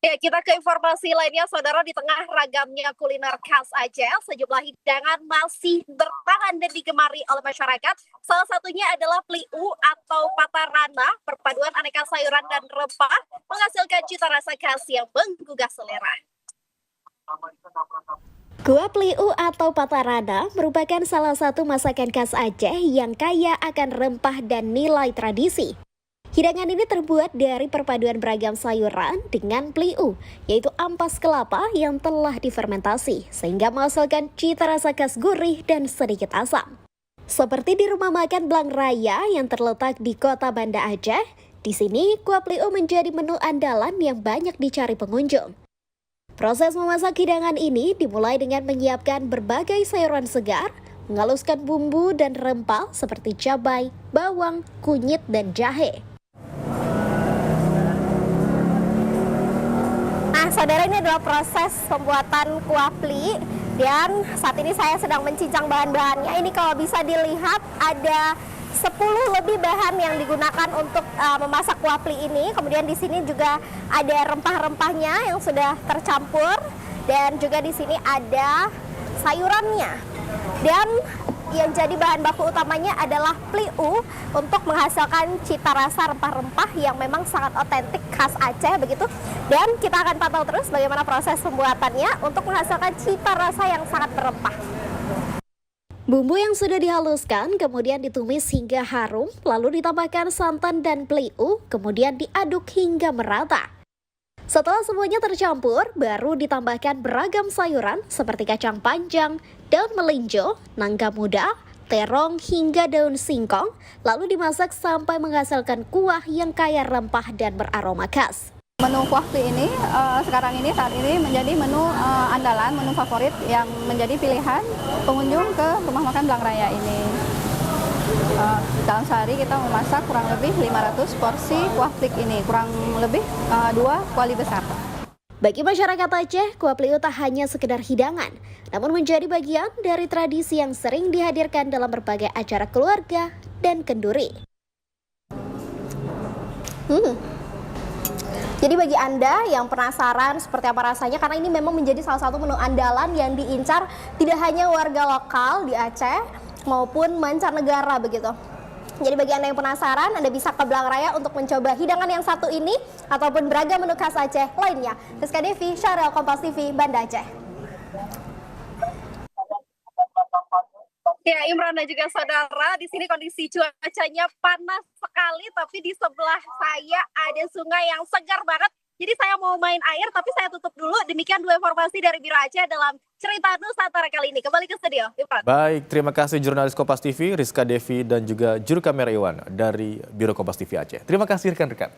Ya, kita ke informasi lainnya, Saudara. Di tengah ragamnya kuliner khas Aceh, sejumlah hidangan masih bertahan dan digemari oleh masyarakat. Salah satunya adalah pliu atau patarana, perpaduan aneka sayuran dan rempah, menghasilkan cita rasa khas yang menggugah selera. Kuah pliu atau patarana merupakan salah satu masakan khas Aceh yang kaya akan rempah dan nilai tradisi. Hidangan ini terbuat dari perpaduan beragam sayuran dengan pliu, yaitu ampas kelapa yang telah difermentasi, sehingga menghasilkan cita rasa khas gurih dan sedikit asam. Seperti di rumah makan Blang Raya yang terletak di kota Banda Aceh, di sini kuah pliu menjadi menu andalan yang banyak dicari pengunjung. Proses memasak hidangan ini dimulai dengan menyiapkan berbagai sayuran segar, menghaluskan bumbu dan rempah seperti cabai, bawang, kunyit, dan jahe. Nah, Saudara, ini adalah proses pembuatan kuah pli, dan saat ini saya sedang mencincang bahan-bahannya. Ini kalau bisa dilihat ada 10 lebih bahan yang digunakan untuk memasak kuah pli ini. Kemudian di sini juga ada rempah-rempahnya yang sudah tercampur, dan juga di sini ada sayurannya. Dan yang jadi bahan baku utamanya adalah pliu untuk menghasilkan cita rasa rempah-rempah yang memang sangat otentik khas Aceh begitu. Dan kita akan pantau terus bagaimana proses pembuatannya untuk menghasilkan cita rasa yang sangat berempah. Bumbu yang sudah dihaluskan kemudian ditumis hingga harum, lalu ditambahkan santan dan pliu, kemudian diaduk hingga merata. Setelah semuanya tercampur, baru ditambahkan beragam sayuran seperti kacang panjang, daun melinjo, nangka muda, terong hingga daun singkong, lalu dimasak sampai menghasilkan kuah yang kaya rempah dan beraroma khas. Menu kuah pli ini saat ini menjadi menu andalan, menu favorit yang menjadi pilihan pengunjung ke rumah makan Blang Raya ini. Dalam sehari kita memasak kurang lebih 500 porsi kuah pli ini, kurang lebih 2 kuali besar. Bagi masyarakat Aceh, kuah pliu tak hanya sekedar hidangan, namun menjadi bagian dari tradisi yang sering dihadirkan dalam berbagai acara keluarga dan kenduri. Jadi bagi Anda yang penasaran seperti apa rasanya, karena ini memang menjadi salah satu menu andalan yang diincar tidak hanya warga lokal di Aceh maupun mancanegara begitu. Jadi bagi Anda yang penasaran, Anda bisa ke Blang Raya untuk mencoba hidangan yang satu ini ataupun beragam menu khas Aceh lainnya. Rizka Devi, Syarel, Kompas TV, Banda Aceh. Ya, Imran dan juga Saudara, di sini kondisi cuacanya panas sekali, tapi di sebelah saya ada sungai yang segar banget. Jadi saya mau main air, tapi saya tutup dulu. Demikian 2 informasi dari Biro Aceh dalam Cerita Nusantara kali ini. Kembali ke studio, Imran. Baik, terima kasih jurnalis Kompas TV, Rizka Devi, dan juga juru kamera Iwan dari Biro Kompas TV Aceh. Terima kasih rekan-rekan.